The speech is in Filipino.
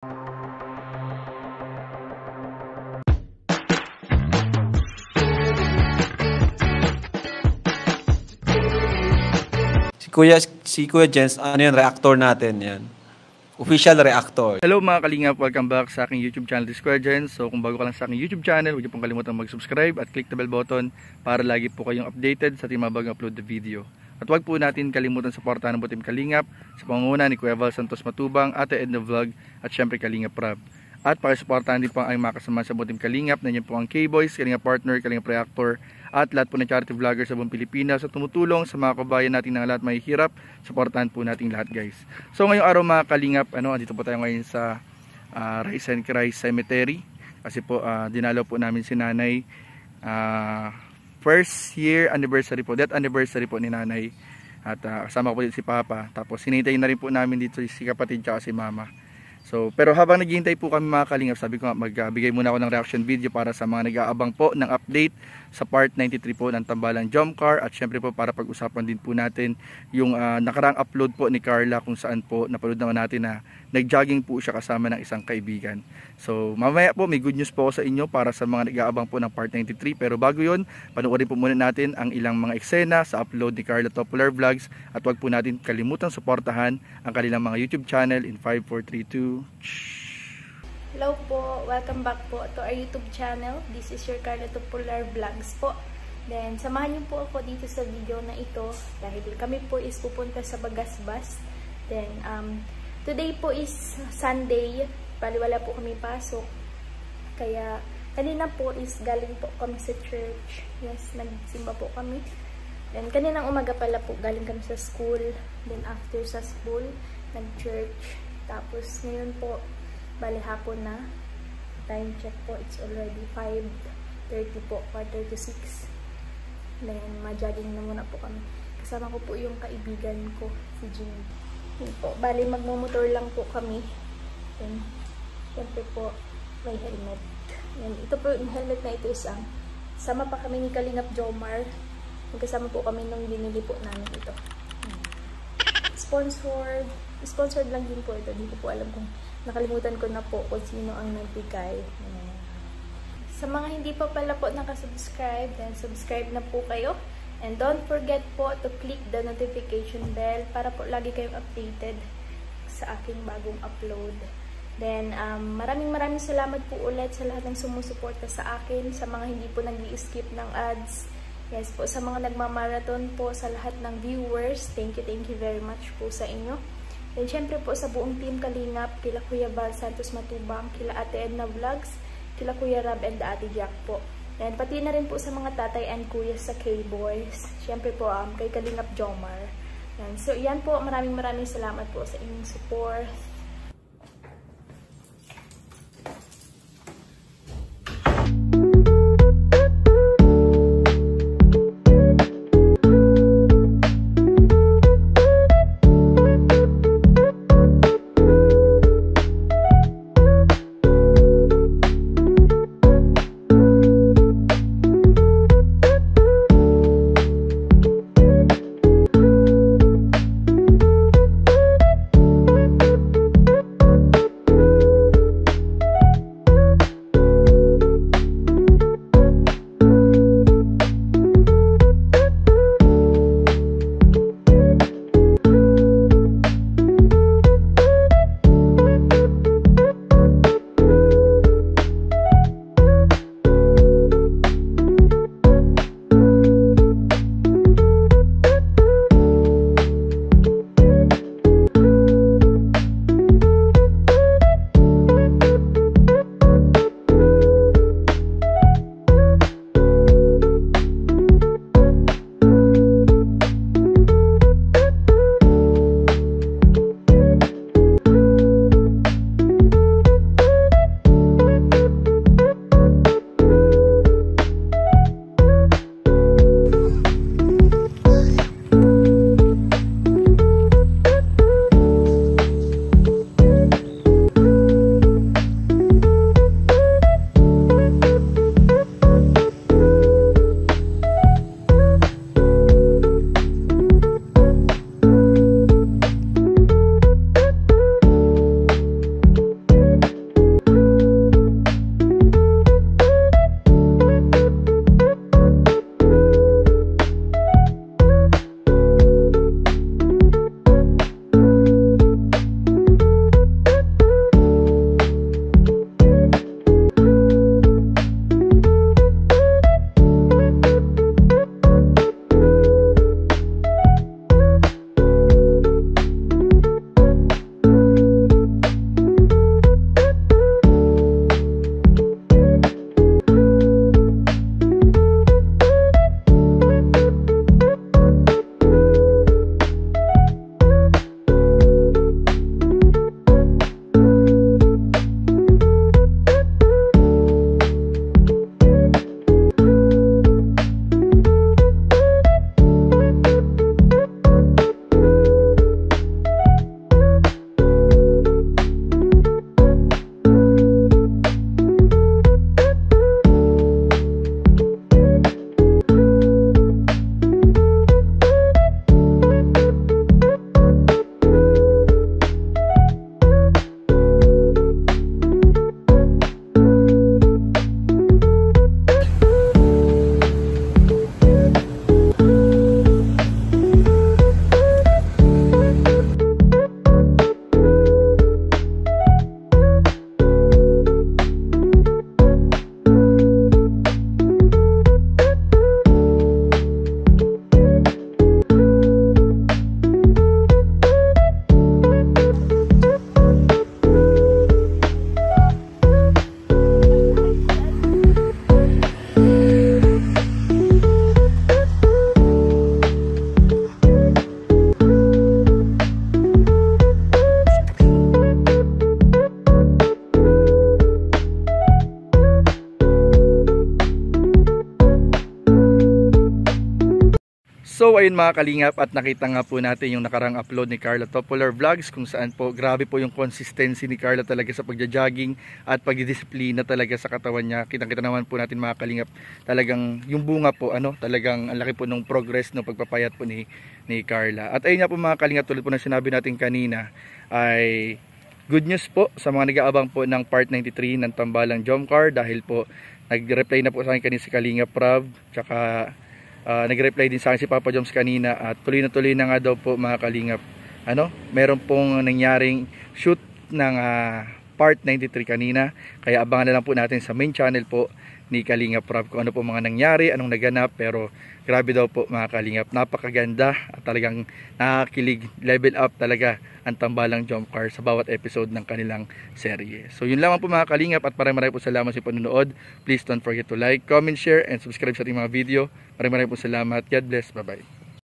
Si Kuya Jens, ano yan, reactor natin yan. Official reactor. Hello mga kalingap, welcome back sa aking YouTube channel, Square Jens. So kung bago ka lang sa aking YouTube channel, huwag niyo pong kalimutan mag-subscribe at click the bell button para lagi po kayong updated sa ating mga bagong upload na video. At huwag po natin kalimutan suportahan ng Butim Kalingap sa pangunguna ni Kuya Val Santos Matubang, Ate Edna Vlog at syempre Kalingap Rab. At pakisuportahan din po ang mga kasama sa Butim Kalingap, nandiyan po ang K-Boys, Kalingap Partner, Kalingap Reactor, at lahat po ng charity vlogger sa buong Pilipinas sa tumutulong sa mga kabayan natin na lahat may hirap. Suportahan po natin lahat, guys. So ngayong araw mga kalingap, andito po tayo ngayon sa Rise and Cry Cemetery kasi po dinalaw po namin si nanay, first year anniversary po, death anniversary po ni nanay, at kasama ko po si papa, tapos hinihintay na rin po namin dito si kapatid at si mama. So, pero habang naghihintay po kami mga kalingap, sabi ko nga magbigay muna ako ng reaction video para sa mga nag-aabang po ng update sa part 93 po ng Tambalang Jump Car, at syempre po para pag-usapan din po natin yung nakaraang upload po ni Carla kung saan po napanood naman natin na nag-jogging po siya kasama ng isang kaibigan. So mamaya po may good news po ako sa inyo para sa mga nag-aabang po ng part 93, pero bago yun, panoorin po muna natin ang ilang mga eksena sa upload ni Carla Topular Vlogs, at wag po natin kalimutan suportahan ang kanilang mga YouTube channel in 5, 4, 3, 2. Hello po, welcome back po to our YouTube channel. This is your Carla Topular Vlogs po. Then samahan niyo po ako dito sa video na ito dahil kami po is pupunta sa Bagasbas. Then today po is Sunday, bali wala po kami pasok. Kaya kanina po is galing po kami sa church. Yes, nagsimba po kami. Then kaninang umaga pala po galing kami sa school. Then after sa school, nag-church. Tapos ngayon po bali hapon na, time check po, it's already 5:30 po, 5:36. Then ma-jogging na muna po kami. Kasama ko po yung kaibigan ko, si Jimmy. Yun po, bali magmumotor lang po kami. Then syempre po may helmet. Yan, ito po yung helmet na ito is sama pa kami ni Kalingap Jomar. Magkasama po kami nung binili po namin ito. Sponsored lang din po ito. Hindi ko po alam kung nakalimutan ko na po kung sino ang nagbigay. Sa mga hindi pa pala po nakasubscribe, then subscribe na po kayo. And don't forget po to click the notification bell para po lagi kayong updated sa aking bagong upload. Then maraming salamat po ulit sa lahat ng sumusuporta sa akin, sa mga hindi po nag-i-skip ng ads. Yes po, sa mga nagmamarathon po, sa lahat ng viewers, thank you very much po sa inyo. Then syempre po sa buong team Kalingap, kila Kuya Val Santos Matubang, kila Ate Edna Vlogs, kila Kuya Rab and Ate Jack po. And pati na rin po sa mga tatay and kuya sa K-Boys. Syempre po kay Kalingap Jomar. And so yan po, maraming salamat po sa inyong support. So ayun mga kalingap, at nakita nga po natin yung nakarang upload ni Carla Topolar Vlogs kung saan po grabe po yung consistency ni Carla talaga sa pagja-jogging at pagdidisiplina talaga sa katawan niya. Kitang-kita naman po natin mga kalingap, talagang yung bunga po talagang ang laki po ng progress no pagpapayat po ni Carla. At ayun nga po mga kalingap, tulad po na sinabi natin kanina, ay good news po sa mga nag-aabang po ng part 93 ng Tambalang Jomcar, dahil po nag-reply na po sa akin kanina si Kalingap Prav, tsaka nag-reply din sa akin si Papa Joms kanina, at tuloy na nga daw po mga kalingap. Meron pong nangyaring shoot ng part 93 kanina, kaya abangan na lang po natin sa main channel po ni Kalingap Prav kung ano po mga nangyari, anong naganap. Pero grabe daw po mga kalingap, napakaganda at talagang nakakilig, level up talaga ang Tambalang Jomcar sa bawat episode ng kanilang serye. So yun lamang po mga kalingap, at maraming po salamat sa panonood. Please don't forget to like, comment, share, and subscribe sa ating mga video. Maraming po salamat. God bless. Bye bye.